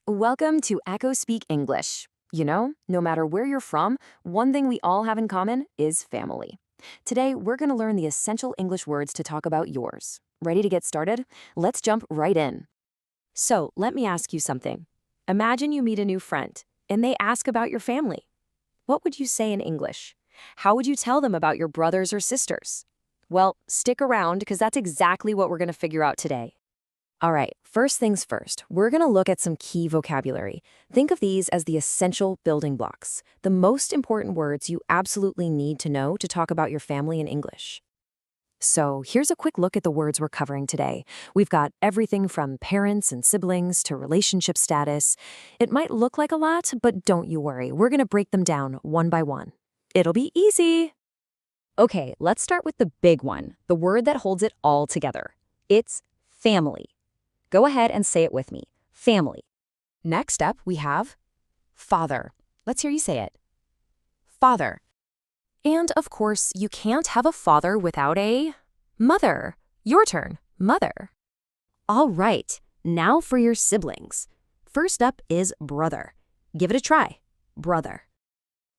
Welcome to Echospeak English. You know, no matter where you're from, one thing we all have in common is family. Today, we're going to learn the essential English words to talk about yours. Ready to get started? Let's jump right in. So, let me ask you something. Imagine you meet a new friend, and they ask about your family. What would you say in English? How would you tell them about your brothers or sisters? Well, stick around because that's exactly what we're going to figure out today. All right, first things first, we're going to look at some key vocabulary. Think of these as the essential building blocks, the most important words you absolutely need to know to talk about your family in English. So here's a quick look at the words we're covering today. We've got everything from parents and siblings to relationship status. It might look like a lot, but don't you worry. We're going to break them down one by one. It'll be easy. Okay, let's start with the big one, the word that holds it all together. It's family. Go ahead and say it with me. Family. Next up, we have father. Let's hear you say it. Father. And of course, you can't have a father without a mother. Your turn, mother. All right, now for your siblings. First up is brother. Give it a try. Brother.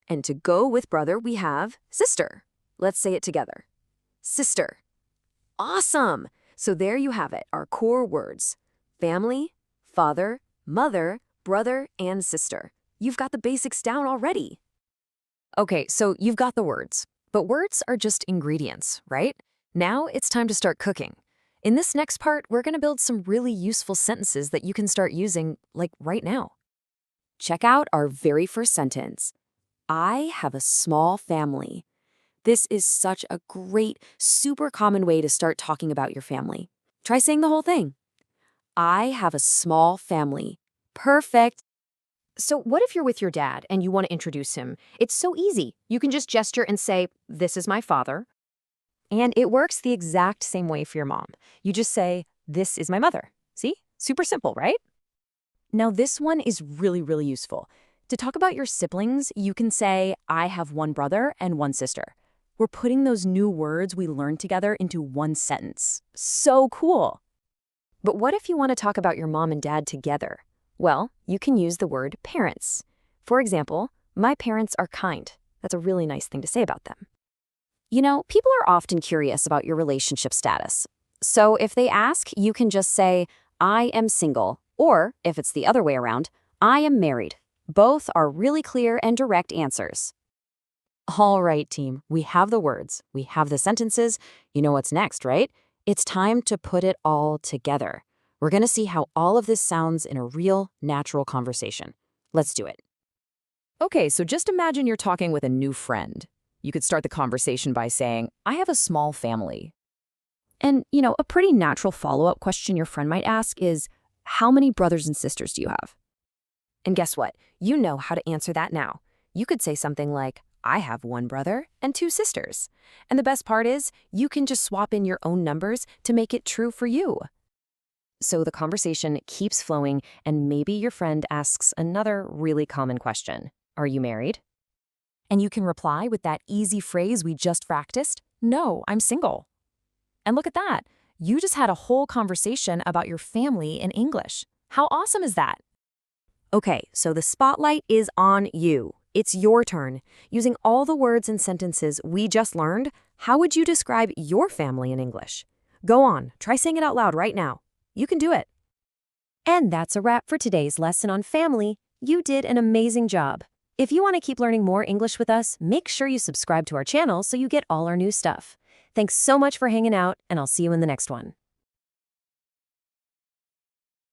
And to go with brother, we have sister. Let's say it together. Sister. Awesome! So there you have it, our core words. Family, father, mother, brother, and sister. You've got the basics down already. Okay, so you've got the words. But words are just ingredients, right? Now it's time to start cooking. In this next part, we're going to build some really useful sentences that you can start using, like right now. Check out our very first sentence. I have a small family. This is such a great, super common way to start talking about your family. Try saying the whole thing. I have a small family. Perfect. So what if you're with your dad and you want to introduce him? It's so easy. You can just gesture and say, this is my father. And it works the exact same way for your mom. You just say, this is my mother. See? Super simple, right? Now this one is really, really useful. To talk about your siblings, you can say, I have one brother and one sister. We're putting those new words we learned together into one sentence. So cool. But what if you want to talk about your mom and dad together? Well, you can use the word parents. For example, my parents are kind. That's a really nice thing to say about them. You know, people are often curious about your relationship status. So if they ask, you can just say, I am single, or if it's the other way around, I am married. Both are really clear and direct answers. All right, team, we have the words, we have the sentences. You know what's next, right? It's time to put it all together. We're going to see how all of this sounds in a real, natural conversation. Let's do it. Okay, so just imagine you're talking with a new friend. You could start the conversation by saying, I have a small family. And, you know, a pretty natural follow-up question your friend might ask is, how many brothers and sisters do you have? And guess what? You know how to answer that now. You could say something like, I have one brother and two sisters. And the best part is, you can just swap in your own numbers to make it true for you. So the conversation keeps flowing, and maybe your friend asks another really common question. Are you married? And you can reply with that easy phrase we just practiced, no, I'm single. And look at that. You just had a whole conversation about your family in English. How awesome is that? Okay, so the spotlight is on you. It's your turn. Using all the words and sentences we just learned, how would you describe your family in English? Go on, try saying it out loud right now. You can do it. And that's a wrap for today's lesson on family. You did an amazing job. If you want to keep learning more English with us, make sure you subscribe to our channel so you get all our new stuff. Thanks so much for hanging out, and I'll see you in the next one.